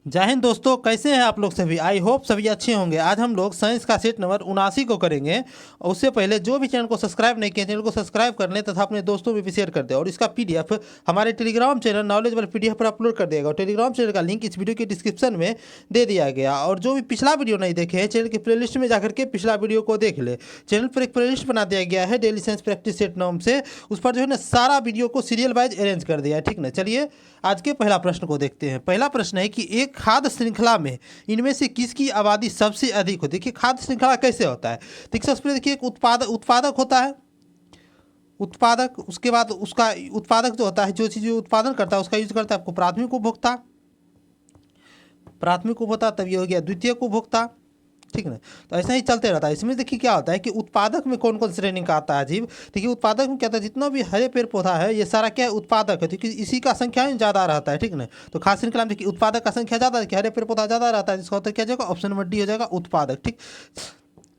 जय हिंद दोस्तों, कैसे हैं आप लोग सभी। आई होप सभी अच्छे होंगे। आज हम लोग साइंस का सेट नंबर 79 को करेंगे। और उससे पहले जो भी चैनल को सब्सक्राइब नहीं किया, चैनल को सब्सक्राइब कर लें तथा अपने दोस्तों में भी शेयर कर दें। और इसका पीडीएफ हमारे टेलीग्राम चैनल नॉलेजेबल पीडीएफ पर अपलोड कर देगा। और टेलीग्राम चैनल का लिंक इस वीडियो के डिस्क्रिप्शन में दे दिया गया। और जो भी पिछला वीडियो नहीं देखे हैं, चैनल की प्लेलिस्ट में जाकर के पिछला वीडियो को देख ले। चैनल पर एक प्लेलिस्ट बना दिया गया है डेली साइंस प्रैक्टिस सेट नाम से। उस पर जो है ना सारा वीडियो को सीरियल वाइज अरेंज कर दिया है। ठीक ना, चलिए आज के पहला प्रश्न को देखते हैं। पहला प्रश्न है कि एक खाद्य श्रृंखला में इनमें से किसकी आबादी सबसे अधिक होती है। देखिए खाद्य श्रृंखला कैसे होता है। देखिए सबसे पहले देखिए एक उत्पादक होता है। उत्पादक, उसके बाद उसका उत्पादक जो होता है, जो चीज़ उत्पादन करता है उसका यूज करता है आपको प्राथमिक उपभोक्ता। प्राथमिक उपभोक्ता तब ये हो गया द्वितीयक उपभोक्ता। ठीक ना, तो ऐसा ही चलते रहता है। इसमें देखिए क्या होता है कि उत्पादक में कौन कौन श्रेणी का आता है जीव। देखिए उत्पादक में क्या होता है, जितना भी हरे पेड़ पौधा है ये सारा क्या है उत्पादक है, क्योंकि इसी का संख्या ज़्यादा रहता है। ठीक ना, तो खास श्रृंखला में देखिए उत्पादक का संख्या ज़्यादा है कि हरे पेड़ पौधा ज़्यादा रहता है, जिसका उत्तर क्या जाएगा, ऑप्शन नंबर डी हो जाएगा उत्पादक। ठीक,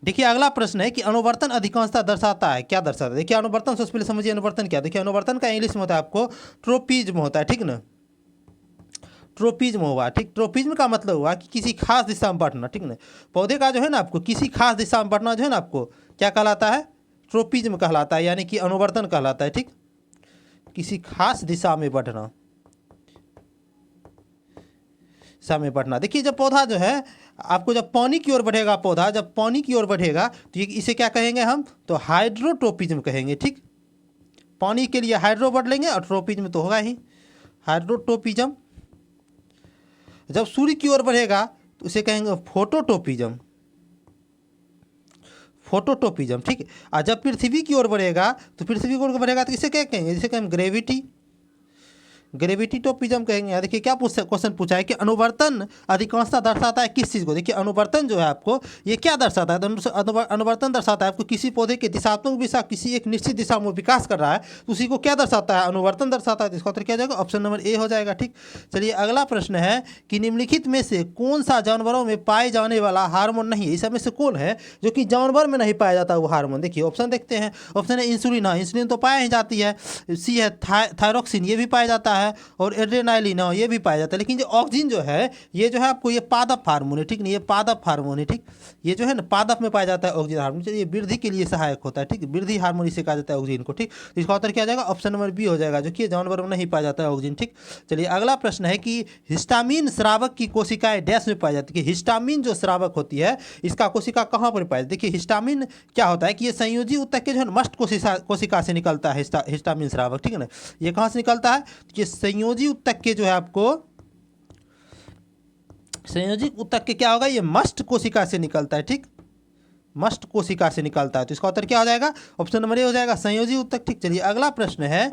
देखिए अगला प्रश्न है कि अनुवर्तन अधिकांशता दर्शाता है, क्या दर्शाता है। देखिए अनुवर्तन सबसे पहले समझिए अनुवर्तन क्या। देखिए अनुवर्तन का इंग्लिश में होता है आपको ट्रोपिज्म होता है। ठीक ना, ट्रोपिज्म हुआ। ठीक, ट्रोपिज्म का मतलब हुआ कि किसी खास दिशा में बढ़ना। ठीक ना, पौधे का जो है ना आपको किसी खास दिशा में बढ़ना जो है ना आपको क्या कहलाता है, ट्रोपिज्म कहलाता है, यानी कि अनुवर्तन कहलाता है। ठीक, किसी खास दिशा में बढ़ना, दिशा में बढ़ना। देखिए जब पौधा जो है आपको जब पानी की ओर बढ़ेगा, पौधा जब पानी की ओर बढ़ेगा तो ये इसे क्या कहेंगे हम, तो हाइड्रोट्रोपिज्म कहेंगे। ठीक, पानी के लिए हाइड्रो बढ़ लेंगे और ट्रोपिज्म तो होगा ही हाइड्रोट्रोपिज्म। जब सूर्य की ओर बढ़ेगा तो उसे कहेंगे फोटोटोपिज्म। फोटोटोपिज्म। ठीक है, और जब पृथ्वी की ओर बढ़ेगा तो पृथ्वी की ओर बढ़ेगा तो इसे क्या कहेंगे, इसे कहेंगे ग्रेविटी। ग्रेविटी टोपिज्म कहेंगे। यहाँ देखिए क्या क्वेश्चन पूछा है कि अनुवर्तन अधिकांशता दर्शाता है किस चीज़ को। देखिए अनुवर्तन जो है आपको ये क्या दर्शाता है, तो अनुवर्तन दर्शाता है आपको किसी पौधे के दिशात्मक दिशा किसी एक निश्चित दिशा में विकास कर रहा है तो उसी को क्या दर्शाता है, अनुवर्तन दर्शाता है। तो इसका उत्तर क्या जाएगा, ऑप्शन नंबर ए हो जाएगा। ठीक, चलिए अगला प्रश्न है कि निम्नलिखित में से कौन सा जानवरों में पाए जाने वाला हार्मोन नहीं है। इस में से कौन है जो कि जानवर में नहीं पाया जाता वो हार्मोन। देखिए ऑप्शन देखते हैं। ऑप्शन है इंसुलिन। हाँ, इंसुलिन तो पाया ही जाती है। सी है थायरोक्सिन, ये भी पाया जाता है। और एड्रेनालिन ये भी पाया जाता है। लेकिन जो ऑक्सीजन जो है ये जो है आपको ये पादप हार्मोन है। ठीक नहीं, ये पादप हार्मोन है। ठीक, ये जो है ना पादप में पाया जाता है ऑक्सीजन हार्मोन। ये वृद्धि के लिए सहायक होता है। ठीक, वृद्धि हार्मोन इसे कहा जाता है ऑक्सीजन को। ठीक, तो इसका उत्तर क्या आ जाएगा, ऑप्शन नंबर बी हो जाएगा, जो कि जानवर में नहीं पाया जाता है ऑक्सीजन। ठीक, चलिए अगला प्रश्न है कि हिस्टामिन स्रावक की कोशिकाएं डैश में पाई जाती है। हिस्टामिन जो स्रावक होती है इसका कोशिका कहाँ पर पाई जाती है। देखिए हिस्टामिन क्या होता है कि ये संयोजी ऊतक के जो है मस्ट कोशिका से निकलता है हिस्टामिन स्रावक। ठीक है ना, ये कहाँ से निकलता है, ये संयोजी ऊतक के जो है आपको संयोजी ऊतक के क्या होगा, ये मस्ट कोशिका से निकलता है। ठीक, मस्ट कोशिका से निकलता है। तो इसका उत्तर क्या हो जाएगा, ऑप्शन नंबर ए हो जाएगा, संयोजी ऊतक। ठीक, चलिए अगला प्रश्न है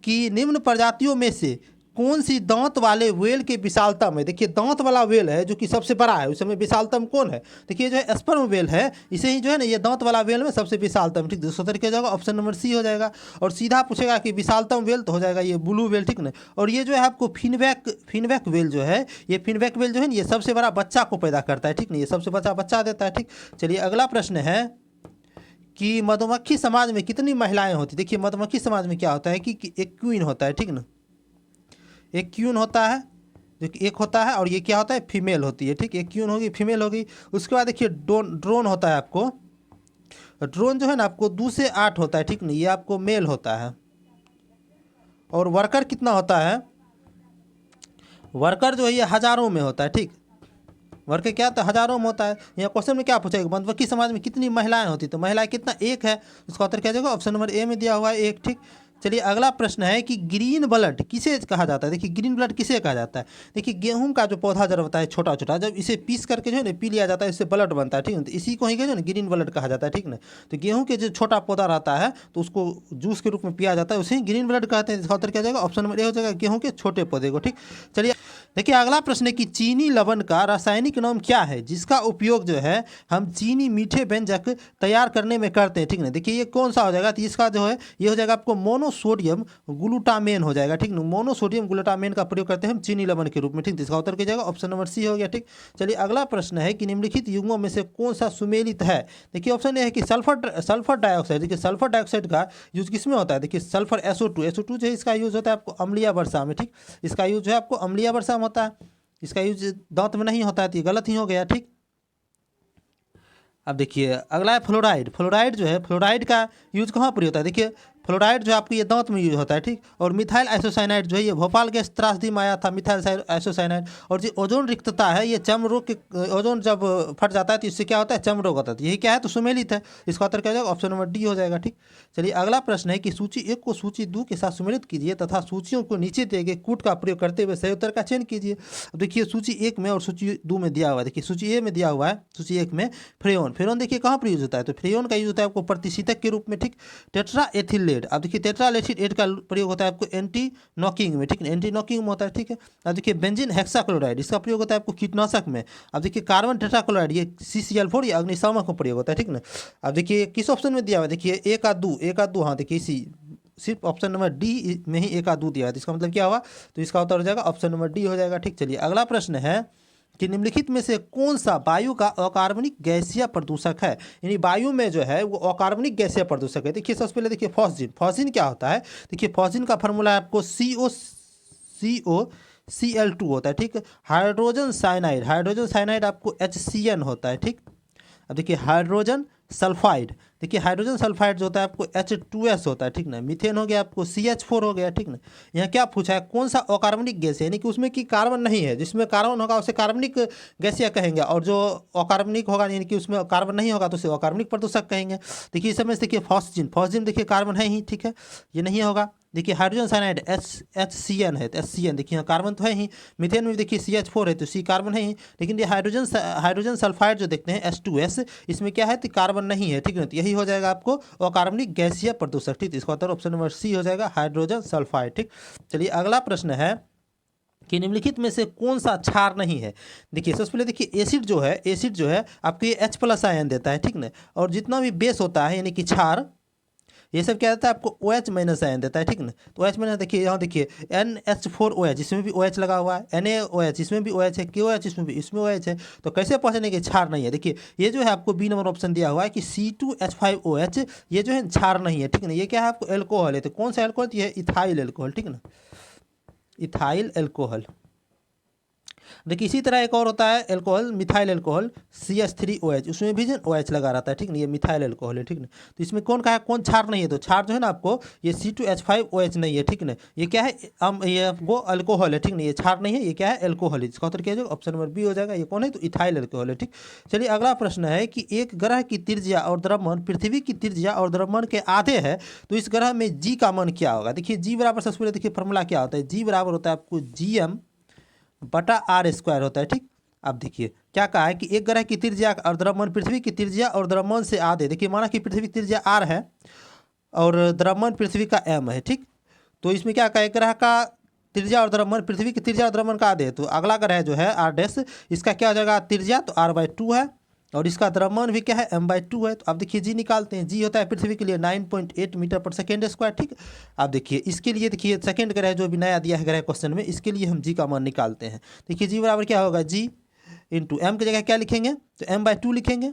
कि निम्न प्रजातियों में से कौन सी दांत वाले व्हेल के विशालता में। देखिए दांत वाला व्हेल है जो कि सबसे बड़ा है, उसमें विशालतम कौन है। देखिए जो है स्पर्म व्हेल है, इसे ही जो है ना ये दांत वाला व्हेल में सबसे विशालतम। ठीक, दूसरा तरीके हो जाएगा, ऑप्शन नंबर सी हो जाएगा। और सीधा पूछेगा कि विशालतम व्हेल तो हो जाएगा ये ब्लू व्हेल। ठीक ना, और ये जो है आपको फिनवैक व्हेल जो है, ये फिनवैक व्हेल जो है ये सबसे बड़ा बच्चा को पैदा करता है। ठीक नहीं, ये सबसे बड़ा बच्चा देता है। ठीक, चलिए अगला प्रश्न है कि मधुमक्खी समाज में कितनी महिलाएं होती। देखिए मधुमक्खी समाज में क्या होता है कि एक क्वीन होता है। ठीक ना, एक क्यून होता है जो कि एक होता है, और ये क्या होता है, फीमेल होती है। ठीक, एक क्यून होगी फीमेल होगी। उसके बाद देखिए ड्रोन होता है आपको। ड्रोन जो है ना आपको 2 से 8 होता है। ठीक नहीं, ये आपको मेल होता है। और वर्कर कितना होता है, वर्कर जो है ये हज़ारों में होता है। ठीक, वर्कर क्या होता है, हज़ारों में होता है। यहाँ क्वेश्चन में क्या पूछेगा, मधुमक्खी समाज में कितनी महिलाएं होती, तो महिलाएं कितना, एक है। उसका उत्तर क्या जाएगा, ऑप्शन नंबर ए में दिया हुआ है, एक। ठीक, चलिए अगला प्रश्न है कि ग्रीन ब्लड किसे कहा जाता है। देखिए ग्रीन ब्लड किसे कहा जाता है। देखिए गेहूं का जो पौधा जब होता है छोटा छोटा, जब इसे पीस करके जो है ना पी लिया जाता है, इससे ब्लड बनता है। ठीक है, तो इसी को ही जो है ना ग्रीन ब्लड कहा जाता है। ठीक ना, तो गेहूं के जो छोटा पौधा रहता है तो उसको जूस के रूप में पिया जाता है, उसे ग्रीन ब्लड कहते हैं। इसका उत्तर क्या जाएगा, ऑप्शन नंबर ए हो जाएगा, गेहूं के छोटे पौधे को। ठीक, चलिए देखिए अगला प्रश्न है कि चीनी लवण का रासायनिक नाम क्या है जिसका उपयोग जो है हम चीनी मीठे व्यंजक तैयार करने में करते हैं। ठीक ना, देखिए ये कौन सा हो जाएगा, तो इसका जो है ये हो जाएगा आपको मोनोसोडियम ग्लूटामेन हो जाएगा। ठीक ना, मोनोसोडियम ग्लूटामेन का प्रयोग करते हैं हम चीनी लवण के रूप में। ठीक, इसका उत्तर क्या जाएगा, ऑप्शन नंबर सी हो गया। ठीक, चलिए अगला प्रश्न है कि निम्नलिखित युग्मों में से कौन सा सुमेलित है। देखिए ऑप्शन ए है कि सल्फर डाइऑक्साइड। देखिए सल्फर डाइऑक्साइड का यूज किस में होता है, देखिए सल्फर SO2 जो है इसका यूज होता है आपको अम्लीय वर्षा में। ठीक, इसका यूज है आपको अम्लीय वर्षा में होता है। इसका यूज दांत में नहीं होता है, तो ये गलत ही हो गया। ठीक, अब देखिए अगला है फ्लोराइड। फ्लोराइड जो है, फ्लोराइड का यूज कहाँ पर होता है? देखिए फ्लोराइड जो है आपको ये दांत में यूज होता है। ठीक, और मिथाइल आइसोसाइनाइड जो है ये भोपाल गैस त्रासदी में आया था, मिथाइल आइसोसाइनाइड। और जो ओजोन रिक्तता है ये चर्म रोग के, ओजोन जब फट जाता है तो इससे क्या होता है? चर्म रोग होता है। यही क्या है? तो सुमेलित है। इसका उत्तर क्या हो जाएगा? ऑप्शन नंबर डी हो जाएगा। ठीक, चलिए अगला प्रश्न है कि सूची 1 को सूची 2 के साथ सुमेलित कीजिए तथा सूचियों को नीचे दिए गए कूट का प्रयोग करते हुए सही उत्तर का चयन कीजिए। अब देखिए सूची 1 में और सूची 2 में दिया हुआ है। देखिए सूची ए में दिया हुआ है, सूची 1 में फ्रेओन। फ्रेओन देखिए कहाँ पर यूज होता है? तो फ्रेओन का यूज होता है आपको प्रतिशीतक के रूप में। ठीक, टेट्रा एथिलेट। अब देखिए टेट्रा एड का प्रयोग होता है आपको एंटी नॉकिंग में। ठीक है, एंटी नॉकिंग में होता है। ठीक है, अब देखिए बेंजीन हेक्साक्लोराइड, इसका प्रयोग होता है आपको कीटनाशक में। अब देखिए कार्बन टेट्राक्लोराइड, ये CCl4 या अग्निशामक में प्रयोग होता है। ठीक ना, अब देखिए किस ऑप्शन में दिया हुआ है? देखिए एक आ दो, हाँ देखिए इसी सिर्फ ऑप्शन नंबर डी में ही एक आ दो दिया है, तो इसका मतलब क्या हुआ? तो इसका उत्तर हो जाएगा ऑप्शन नंबर डी हो जाएगा। ठीक, चलिए अगला प्रश्न है कि निम्नलिखित में से कौन सा वायु का अकार्बनिक गैसीय प्रदूषक है? यानी वायु में जो है वो अकार्बनिक गैसीय प्रदूषक है। देखिए सबसे पहले देखिए फॉस्जिन। फॉस्जिन क्या होता है? देखिए फॉस्जिन का फॉर्मूला है आपको COCl2 होता है। ठीक, हाइड्रोजन साइनाइड, हाइड्रोजन साइनाइड आपको HCN होता है। ठीक, अब देखिए हाइड्रोजन सल्फाइड, देखिए हाइड्रोजन सल्फाइड जो होता है आपको H2S होता है। ठीक ना, मीथेन हो गया आपको CH4 हो गया। ठीक ना, यहाँ क्या पूछा है? कौन सा अकार्बनिक गैस है? यानी कि उसमें कि कार्बन नहीं है, जिसमें कार्बन होगा उसे कार्बनिक गैसीय कहेंगे, और जो अकार्बनिक होगा यानी कि उसमें कार्बन नहीं होगा तो उसे अकार्बनिक प्रदूषक कहेंगे। देखिए इस समय देखिए फॉस्जिन, फॉस्जिन देखिए कार्बन है ही। ठीक है, ये नहीं होगा। देखिए हाइड्रोजन साइनाइड HCN है, तो HCN देखिए यहाँ कार्बन तो है ही। मीथेन में देखिए CH4 है, तो C कार्बन है ही। लेकिन ये हाइड्रोजन सल्फाइड जो देखते हैं H2S, इसमें क्या है? तो कार्बन नहीं है। ठीक है, तो यही हो जाएगा आपको अकार्बनिक गैसीय प्रदूषक। ठीक, इसका उत्तर ऑप्शन नंबर सी हो जाएगा, हाइड्रोजन सल्फाइड। ठीक, चलिए अगला प्रश्न है कि निम्नलिखित में से कौन सा क्षार नहीं है? देखिए सबसे पहले देखिए एसिड जो है, एसिड जो है आपको ये H+ आयन देता है। ठीक ना, और जितना भी बेस होता है यानी कि क्षार, ये सब क्या देता है आपको? OH- आयन देता है। ठीक ना, तो OH- देखिए यहाँ देखिए NH4OH, इसमें भी OH लगा हुआ है, NaOH इसमें भी OH है, KOH इसमें भी, इसमें OH है। तो कैसे पहुँचने के क्षार नहीं है? देखिए ये जो है आपको बी नंबर ऑप्शन दिया हुआ है कि C2H5OH, ये जो है क्षार नहीं है। ठीक ना, ये क्या है? आपको एल्कोहल है। तो कौन सा एल्कोहल? ये है इथाइल एल्कोहल। ठीक ना, इथाइल एल्कोहल। देखिए इसी तरह एक और होता है एल्कोहल, मिथाइल एल्कोहल CH3OH, उसमें भी जो OH लगा रहता है। ठीक ना, ये मिथाइल एल्कोहल है। ठीक ना, तो इसमें कौन का है? कौन क्षार नहीं है? तो क्षार जो है ना आपको ये C2H5OH नहीं है। ठीक ना, ये क्या है? ये वो अल्कोहल है। ठीक ना, ये क्षार नहीं है, ये क्या है? एल्कोहल है। इसका उत्तर क्या हो जाएगा? ऑप्शन नंबर बी हो जाएगा। ये कौन है? तो इथाइल एल्कोहल है। ठीक, चलिए अगला प्रश्न है कि एक ग्रह की त्रिज्या और द्रव्यमान पृथ्वी की त्रिज्या और द्रव्यमान के आधे है, तो इस ग्रह में G का मान क्या होगा? देखिए G बराबर सबसे पहले देखिए फॉर्मूला क्या होता है? G बराबर होता है आपको GM/R² होता है। ठीक, अब देखिए क्या कहा है कि एक ग्रह की त्रिज्या और द्रव्यमान पृथ्वी की त्रिज्या और द्रव्यमान से आधे। देखिए माना कि पृथ्वी की त्रिज्या R है और द्रव्यमान पृथ्वी का M है। ठीक, तो इसमें क्या कहा? एक ग्रह का त्रिज्या और द्रव्यमान पृथ्वी की त्रिज्या और द्रव्यमान का आधे, तो अगला ग्रह जो है R', इसका क्या हो जाएगा? त्रिज्या तो R/2 है, और इसका द्रव्यमान भी क्या है? M/2 है। तो अब देखिए जी निकालते हैं। जी होता है पृथ्वी के लिए 9.8 मीटर पर सेकेंड स्क्वायर। ठीक, अब देखिए इसके लिए देखिए सेकेंड ग्रह जो भी नया दिया है ग्रह क्वेश्चन में, इसके लिए हम जी का मान निकालते हैं। देखिए जी बराबर क्या होगा? जी इंटू एम की जगह क्या लिखेंगे? तो M/2 लिखेंगे,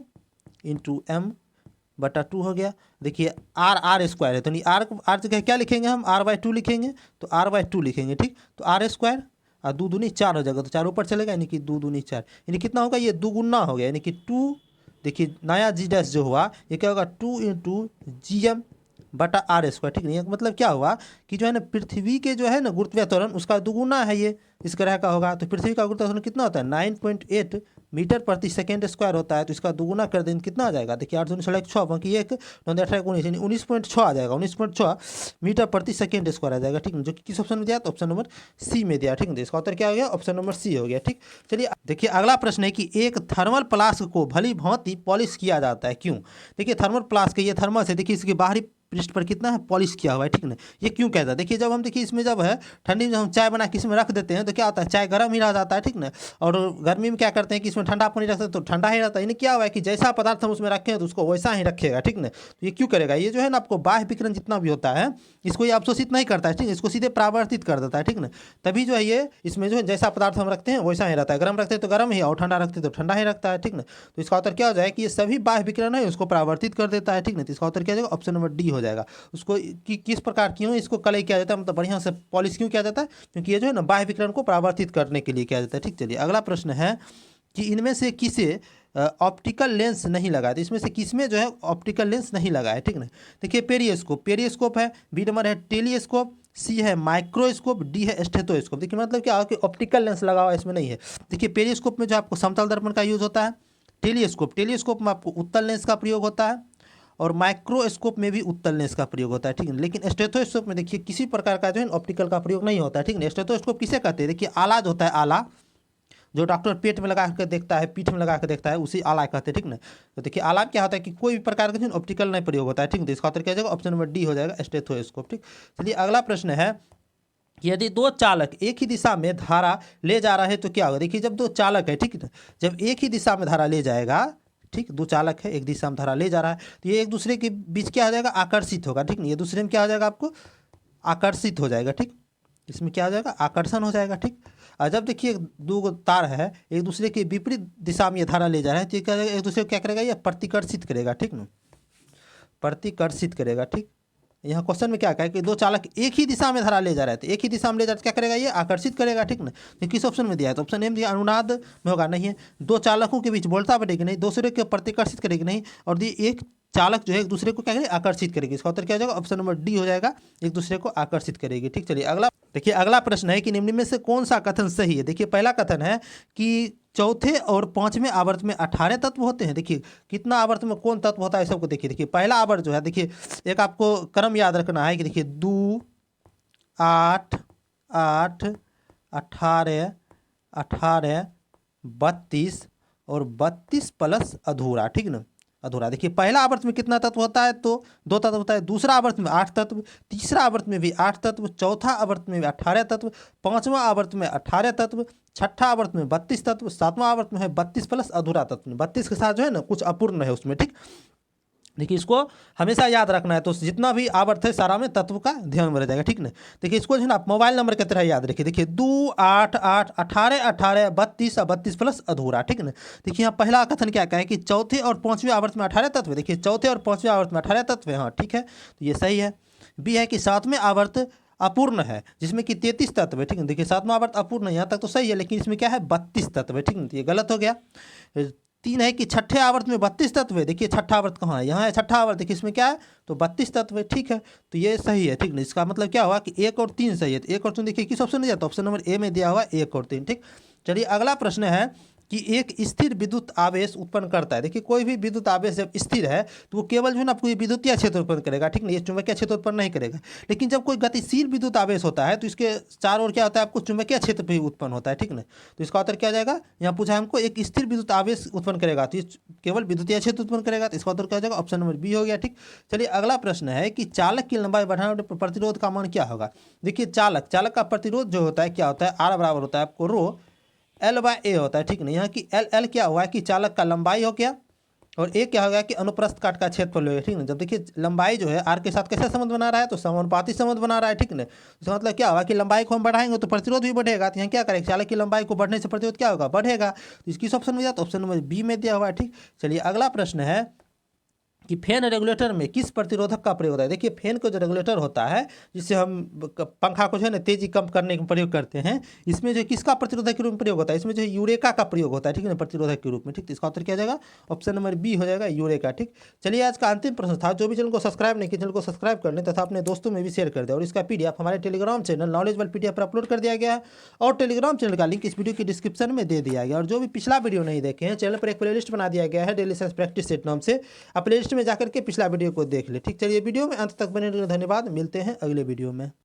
इंटू M/2 हो गया। देखिए R² है, तो नहीं आर जगह क्या लिखेंगे हम? R/2 लिखेंगे, तो R/2 लिखेंगे। ठीक, तो R² और 2 दूनी 4 हो जाएगा, तो 4 ऊपर चलेगा, यानी कि 2 दूनी 4, यानी कितना होगा? ये 2 गुना हो गया, यानी कि 2। देखिए नया G' जो हुआ ये क्या होगा? 2 इंटू GM/R²। ठीक नहीं, मतलब क्या हुआ कि जो है ना पृथ्वी के जो है ना गुरुत्वीय त्वरण उसका दुगुना है, ये इस ग्रह का होगा। तो पृथ्वी का गुरुत्वीय त्वरण कितना होता है? 9.8 मीटर प्रति सेकेंड स्क्वायर होता है, तो इसका दुगुना कर दें कितना आ जाएगा? देखिए 8 16 6 बाकी 1 9 18 19 यानी 19.6 आ जाएगा, 19.6 मीटर प्रति सेकेंड स्क्वायर आ जाएगा। ठीक है, जो कि किस ऑप्शन में दिया? तो ऑप्शन नंबर सी में दिया। ठीक है, इसका उत्तर क्या हो गया? ऑप्शन नंबर सी हो गया। ठीक, चलिए देखिए अगला प्रश्न है कि एक थर्मल फ्लास्क को भली भांति पॉलिश किया जाता है, क्यों? देखिए थर्मल फ्लास्क, ये थर्मस है, देखिए इसके बाहरी पृष्ठ पर कितना है? पॉलिश किया हुआ है। ठीक ना, ये क्यों कहता है? देखिए जब हम देखिए इसमें जब है ठंडी में जब हम चाय बना के इसमें रख देते हैं तो क्या होता है? चाय गर्म ही रह जाता है। ठीक ना, और गर्मी में क्या करते हैं कि इसमें ठंडा पानी रखते हैं तो ठंडा ही रहता है। यानी क्या हुआ है कि जैसा पदार्थ हम उसमें रखें तो उसको वैसा ही रखेगा। ठीक ना, तो ये क्यों करेगा? ये जो है ना आपको बाह्य विकिरण जितना भी होता है इसको ये अवशोषित नहीं करता है। ठीक है, इसको सीधे परावर्तित कर देता है। ठीक ना, तभी जो है ये इसमें जो है जैसा पदार्थ हम रखते हैं वैसा ही रहता है। गर्म रखते हैं तो गर्म ही, और ठंडा रखते हैं तो ठंडा ही रखता है। ठीक ना, तो इसका उत्तर क्या हो जाए कि ये सभी बाह्य विकिरण है उसको परावर्तित कर देता है। ठीक ना, तो इसका उत्तर क्या हो जाएगा? ऑप्शन नंबर डी हो जाएगा। उसको किस प्रकार क्यों इसको कलई किया जाता है, मतलब बढ़िया से पॉलिश क्यों किया जाता है, क्योंकि ये जो है ना बाह्य विकिरण को परावर्तित करने के लिए किया जाता है। ठीक, चलिए अगला प्रश्न है कि इनमें से किसे ऑप्टिकल लेंस नहीं लगा है, तो इसमें से किसमें जो है ऑप्टिकल लेंस नहीं लगा है। ठीक ना, देखिए पेरियोस्कोप है, बी नंबर है टेलीस्कोप, सी है माइक्रोस्कोप, डी है स्टेथोस्कोप। देखिए मतलब क्या कि ऑप्टिकल लेंस लगा हुआ इसमें नहीं है। देखिए पेरियोस्कोप में जो आपको समतल दर्पण का यूज होता है, टेलीस्कोप में आपको उत्तल लेंस का प्रयोग होता है, और माइक्रोस्कोप में भी उत्तल लेंस का प्रयोग होता है। ठीक है, लेकिन स्टेथोस्कोप में देखिए किसी प्रकार का जो है ऑप्टिकल का प्रयोग नहीं होता है। ठीक है, स्टेथोस्कोप किसे कहते हैं, देखिए आला जो होता है, आला जो डॉक्टर पेट में लगा कर देखता है, पीठ में लगा कर देखता है, उसी आला कहते हैं। ठीक ना, तो देखिए आला क्या होता है कि कोई भी प्रकार का ऑप्टिकल नहीं प्रयोग होता है। ठीक है, तो इसका उत्तर क्या हो जाएगा, ऑप्शन नंबर डी हो जाएगा स्टेथोस्कोप। ठीक, चलिए अगला प्रश्न है कि यदि दो चालक एक ही दिशा में धारा ले जा रहा है तो क्या होगा। देखिए जब दो चालक है, ठीक है, जब एक ही दिशा में धारा ले जाएगा, ठीक, दो चालक है एक दिशा में धारा ले जा रहा है, तो ये एक दूसरे के बीच क्या हो जाएगा, आकर्षित होगा। ठीक, ये दूसरे में क्या हो जाएगा, आपको आकर्षित हो जाएगा। ठीक, इसमें क्या हो जाएगा, आकर्षण हो जाएगा। ठीक, और जब देखिए दो तार है एक दूसरे के विपरीत दिशा में ये धारा ले जा रहा है, तो ये क्या हो जाएगा, एक दूसरे को क्या करेगा, ये प्रतिकर्षित करेगा। ठीक ना, प्रतिकर्षित करेगा। ठीक, यहाँ क्वेश्चन में क्या कहा है कि दो चालक एक ही दिशा में धारा ले जा रहे थे, एक ही दिशा में ले जा रहे, क्या करेगा, ये आकर्षित करेगा। ठीक ना, तो किस ऑप्शन में दिया है, तो ऑप्शन ए में दिया अनुनाद में होगा, नहीं है। दो चालकों के बीच बोलता बढ़ेगी नहीं, दूसरे को प्रतिकर्षित करेगी नहीं, और एक चालक जो है एक दूसरे को क्या करेगी, आकर्षित करेगी। इसका उत्तर क्या हो जाएगा, ऑप्शन नंबर डी हो जाएगा, एक दूसरे को आकर्षित करेगी। ठीक, चलिए अगला देखिए, अगला प्रश्न है कि निम्न में से कौन सा कथन सही है। देखिए पहला कथन है कि चौथे और पांचवें आवर्त में 18 तत्व होते हैं। देखिए कितना आवर्त में कौन तत्व होता है सबको देखिए पहला आवर्त जो है, देखिए एक आपको क्रम याद रखना है कि देखिए 2 8 8 18 18 32 और 32 प्लस अधूरा। ठीक ना, अधूरा। देखिए पहला आवर्त में कितना तत्व होता है, तो 2 तत्व होता है, दूसरा आवर्त में 8 तत्व, तीसरा आवर्त में भी 8 तत्व, चौथा आवर्त में भी 18 तत्व, पांचवा आवर्त में 18 तत्व, छठा आवर्त में 32 तत्व, सातवां आवर्त में है 32 प्लस अधूरा तत्व। 32 के साथ जो है ना कुछ अपूर्ण है उसमें। ठीक, देखिए इसको हमेशा याद रखना है, तो जितना भी आवर्त है सारा में तत्व का ध्यान में रह जाएगा। ठीक ना, देखिए इसको जो है ना आप मोबाइल नंबर की तरह याद रखिए। देखिए 2 8 8 18 18 32 और 32 प्लस अधूरा। ठीक ना, देखिए यहाँ पहला कथन क्या कहें कि चौथे और पांचवें आवर्त में 18 तत्व। देखिए चौथे और पांचवें आवर्त में 18 तत्व है, हाँ ठीक है, तो ये सही है। बी है कि सातवें आवर्त अपूर्ण है, जिसमें कि 33 तत्व है। ठीक है, देखिए सातवां आवर्त अपूर्ण है, यहाँ तक तो सही है, लेकिन इसमें क्या है 32 तत्व है। ठीक है, तो ये गलत हो गया। 3 है कि छठे आवर्त में 32 तत्व है। देखिए छठा आवर्त कहाँ है, यहाँ है छठा आवर्त, देखिए इसमें क्या है, तो 32 तत्व है। ठीक है, तो ये सही है। ठीक है, इसका मतलब क्या हुआ कि 1 और 3 सही है, तो 1 और 3 देखिए किस ऑप्शन में जाता है, ऑप्शन नंबर ए में दिया हुआ 1 और 3। ठीक, चलिए अगला प्रश्न है कि एक स्थिर विद्युत आवेश उत्पन्न करता है। देखिए कोई भी विद्युत आवेश जब स्थिर है तो वो केवल जो है ना आपको ये विद्युतीय क्षेत्र उत्पन्न करेगा। ठीक नहीं, ये चुंबकीय क्षेत्र उत्पन्न नहीं करेगा। लेकिन जब कोई गतिशील विद्युत आवेश होता है तो इसके चारों ओर क्या होता है, आपको चुंबकीय क्षेत्र भी उत्पन्न होता है। ठीक ना, तो इसका उत्तर क्या जाएगा, यहाँ पूछा है हमको एक स्थिर विद्युत आवेश उत्पन्न करेगा तो ये केवल विद्युतीय क्षेत्र उत्पन्न करेगा, तो इसका उत्तर क्या जाएगा, ऑप्शन नंबर बी हो गया। ठीक, चलिए अगला प्रश्न है कि चालक की लंबाई बढ़ाने पर प्रतिरोध का मान क्या होगा। देखिए चालक का प्रतिरोध जो होता है क्या होता है, आर बराबर होता है आपको रो L/A होता है। ठीक नहीं, यहाँ की L क्या हुआ है कि चालक का लंबाई हो गया, और एक क्या हो गया कि अनुप्रस्थ काट का क्षेत्रफल हो गया। ठीक ना, जब देखिए लंबाई जो है आर के साथ कैसा संबंध बना रहा है, तो समानुपाती संबंध बना रहा है। ठीक ना, इसका मतलब क्या होगा कि लंबाई को हम बढ़ाएंगे तो प्रतिरोध भी बढ़ेगा, तो यहाँ क्या करेंगे, चालक की लंबाई को बढ़ने से प्रतिरोध क्या होगा, बढ़ेगा। तो इसकी ऑप्शन में जाता है, ऑप्शन नंबर बी में दिया हुआ है। ठीक, चलिए अगला प्रश्न है कि फैन रेगुलेटर में किस प्रतिरोधक का प्रयोग होता है। देखिए फैन का जो रेगुलेटर होता है जिससे हम पंखा को जो है ना तेजी कम करने का प्रयोग करते हैं, इसमें जो किसका प्रतिरोधक के रूप में प्रयोग होता है, इसमें जो है यूरेका का प्रयोग होता है। ठीक है ना, प्रतिरोधक के रूप में। ठीक, तो इसका उत्तर क्या जाएगा, ऑप्शन नंबर बी हो जाएगा, यूरेका। ठीक, चलिए आज का अंतिम प्रश्न था, जो भी चैनल को सब्सक्राइब नहीं किया चैनल को सब्सक्राइब कर लें तथा अपने दोस्तों में भी शेयर कर दें, और इसका PDF हमारे टेलीग्राम चैनल नॉलेजबल PDF पर अपलोड कर दिया गया है, और टेलीग्राम चैनल का लिंक इस वीडियो की डिस्क्रिप्शन में दे दिया गया। और जो भी पिछला वीडियो नहीं देखे हैं, चैनल पर एक प्लेलिस्ट बना दिया गया है डेली साइंस प्रैक्टिस सेट नाम से, आप प्लेलिस्ट में जाकर के पिछला वीडियो को देख ले। ठीक, चलिए वीडियो में अंत तक बने रहने धन्यवाद, मिलते हैं अगले वीडियो में।